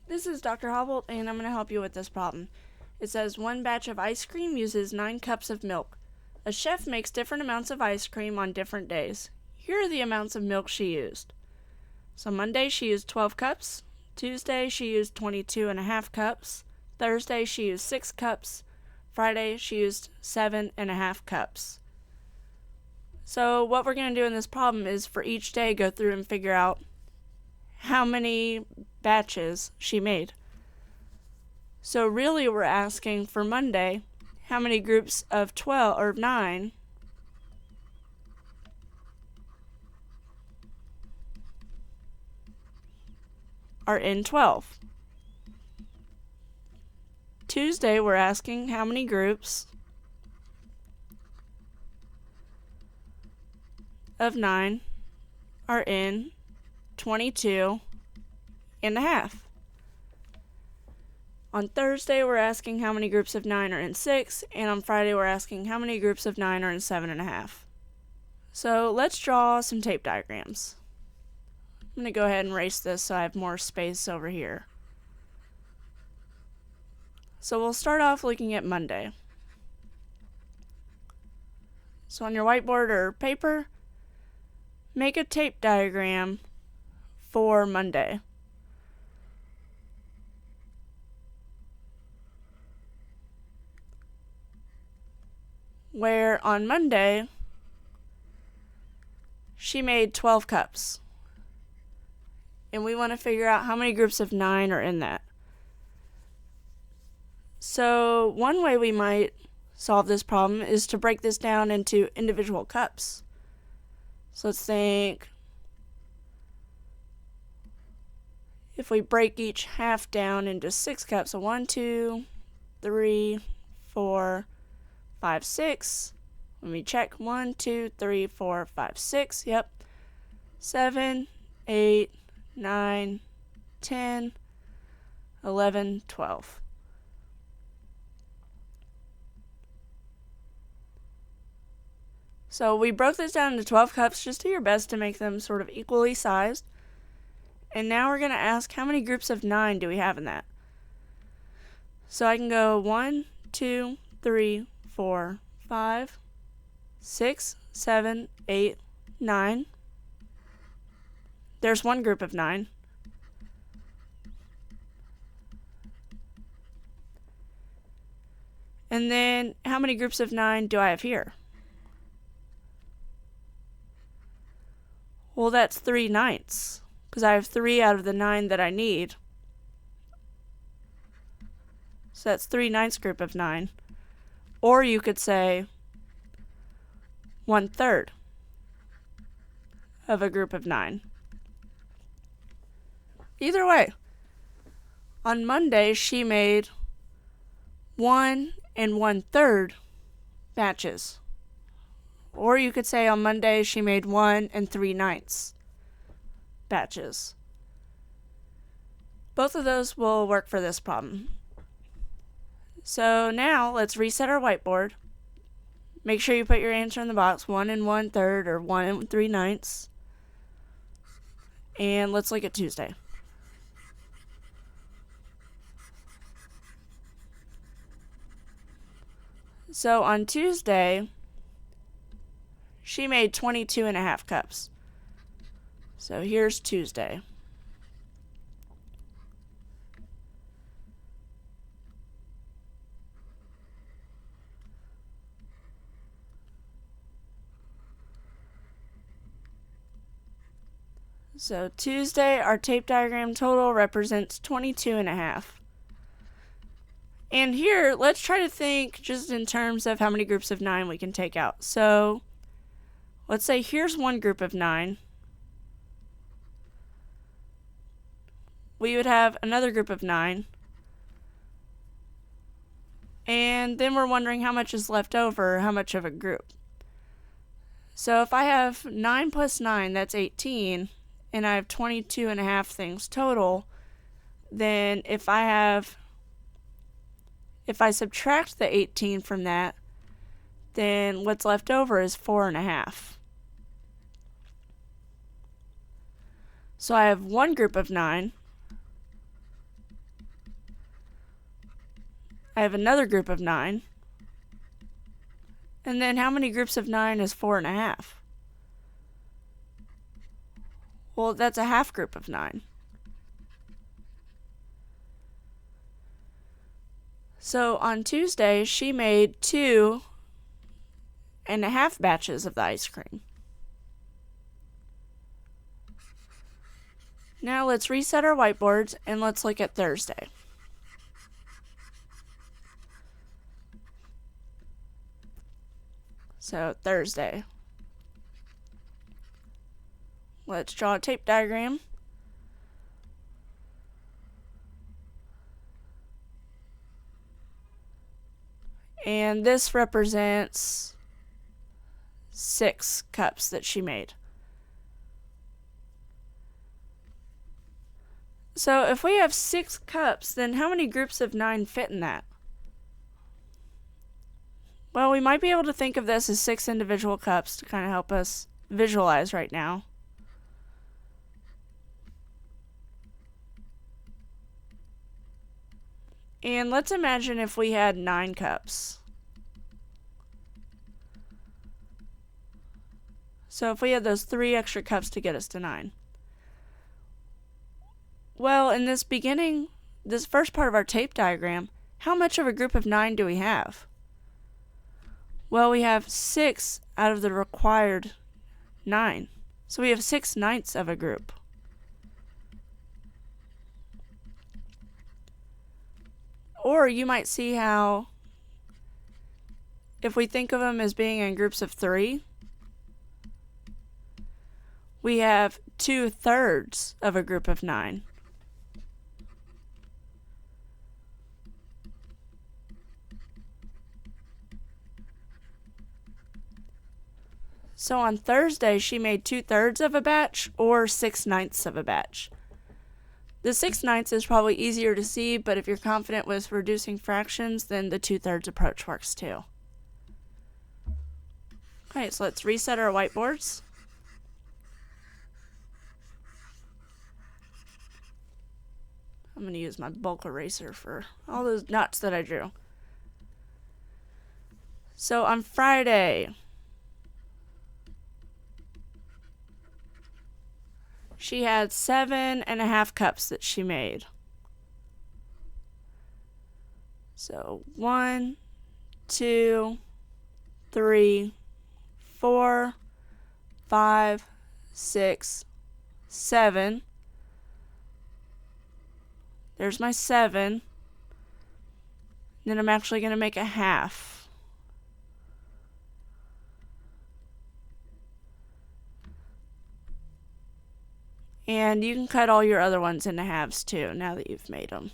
This is Dr. Hobble, and I'm going to help you with this problem. It says one batch of ice cream uses 9 cups of milk. A chef makes different amounts of ice cream on different days. Here are the amounts of milk she used. So Monday she used 12 cups. Tuesday she used 22.5 cups. Thursday she used 6 cups. Friday she used 7.5 cups. So what we're going to do in this problem is for each day go through and figure out how many batches she made. So really we're asking for Monday, how many groups of 12 or 9 are in 12. Tuesday we're asking how many groups of 9 are in 22.5. On Thursday, we're asking how many groups of 9 are in 6, and on Friday, we're asking how many groups of 9 are in 7.5. So let's draw some tape diagrams. I'm going to go ahead and erase this so I have more space over here. So we'll start off looking at Monday. So on your whiteboard or paper, make a tape diagram for Monday. Where on Monday, she made 12 cups. And we want to figure out how many groups of 9 are in that. So one way we might solve this problem is to break this down into individual cups. So let's think, if we break each half down into 6 cups, so 1, 2, 3, 4, 5, 6. Let me check. 1, 2, 3, 4, 5, 6. Yep. 7, 8, 9, 10, 11, 12. So we broke this down into 12 cups. Just do your best to make them sort of equally sized. And now we're going to ask how many groups of 9 do we have in that? So I can go 1, 2, 3, 4, 5, 6, 7, 8, 9. There's one group of 9. And then how many groups of 9 do I have here? Well, that's 3/9, because I have 3 out of the 9 that I need. So that's 3/9 group of 9. Or you could say 1/3 of a group of 9. Either way, on Monday she made 1 1/3 batches. Or you could say on Monday she made 1 3/9 batches. Both of those will work for this problem. So now let's reset our whiteboard. Make sure you put your answer in the box, 1 1/3 or 1 3/9. And let's look at Tuesday. So on Tuesday, she made 22.5 cups. So here's Tuesday. So Tuesday, our tape diagram total represents 22.5. And here, let's try to think just in terms of how many groups of 9 we can take out. So let's say here's one group of 9. We would have another group of 9. And then we're wondering how much is left over, how much of a group. So if I have 9 plus 9, that's 18, and I have 22.5 things total, then if I subtract the 18 from that, then what's left over is 4.5. So I have one group of 9 I have another group of 9. And then how many groups of 9 is 4.5? Well, that's a half group of 9. So on Tuesday, she made 2.5 batches of the ice cream. Now let's reset our whiteboards and let's look at Thursday. So Thursday. Let's draw a tape diagram. And this represents 6 cups that she made. So if we have 6 cups, then how many groups of 9 fit in that? Well, we might be able to think of this as 6 individual cups to kind of help us visualize right now. And let's imagine if we had 9 cups. So if we had those 3 extra cups to get us to 9. Well, in this first part of our tape diagram, how much of a group of 9 do we have? Well, we have 6 out of the required 9. So we have 6/9 of a group. Or you might see how, if we think of them as being in groups of 3, we have 2/3 of a group of 9. So on Thursday, she made 2/3 of a batch or 6/9 of a batch. The 6/9 is probably easier to see, but if you're confident with reducing fractions, then the 2/3 approach works too. Okay, so let's reset our whiteboards. I'm going to use my bulk eraser for all those knots that I drew. So on Friday, she had 7.5 cups that she made. So 1, 2, 3, 4, 5, 6, 7. There's my 7. Then I'm actually going to make a half. And you can cut all your other ones into halves too, now that you've made them.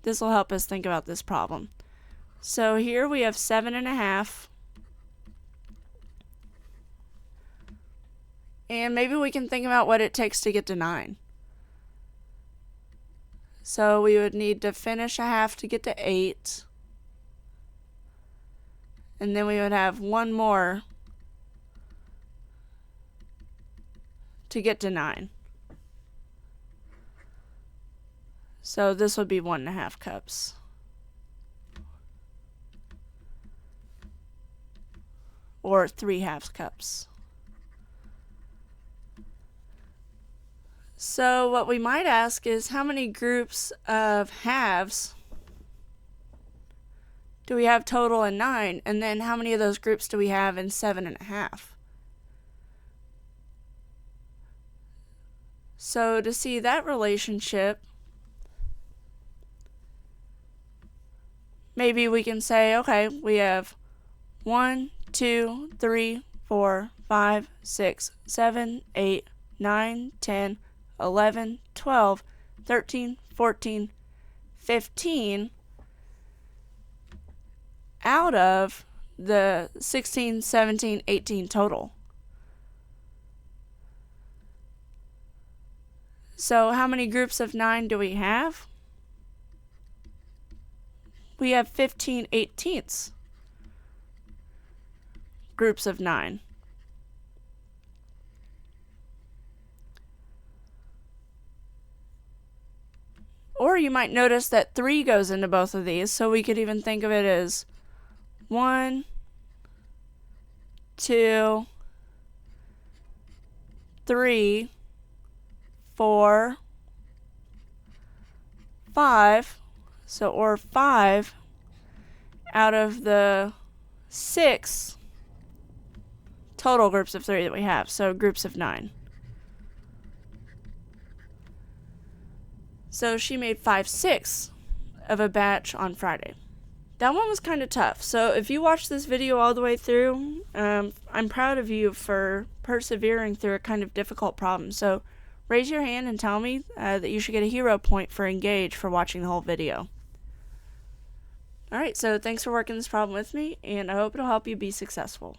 This will help us think about this problem. So here we have 7.5. And maybe we can think about what it takes to get to 9. So we would need to finish a half to get to 8. And then we would have one more to get to 9. So this would be 1.5 cups. Or 3/2 cups. So what we might ask is, how many groups of halves do we have total in 9? And then how many of those groups do we have in 7.5? So to see that relationship, maybe we can say, okay, we have 1, 2, 3, 4, 5, 6, 7, 8, 9, 10, 11, 12, 13, 14, 15 out of the 16, 17, 18 total. So how many groups of 9 do we have? We have 15/18 groups of 9. Or you might notice that 3 goes into both of these, so we could even think of it as 1, 2, 3, 4, 5. So, or 5 out of the 6 total groups of 3 that we have. So, groups of 9. So she made 5/6 of a batch on Friday. That one was kind of tough. So if you watched this video all the way through, I'm proud of you for persevering through a kind of difficult problem. So raise your hand and tell me that you should get a hero point for engage for watching the whole video. Alright, so thanks for working this problem with me, and I hope it'll help you be successful.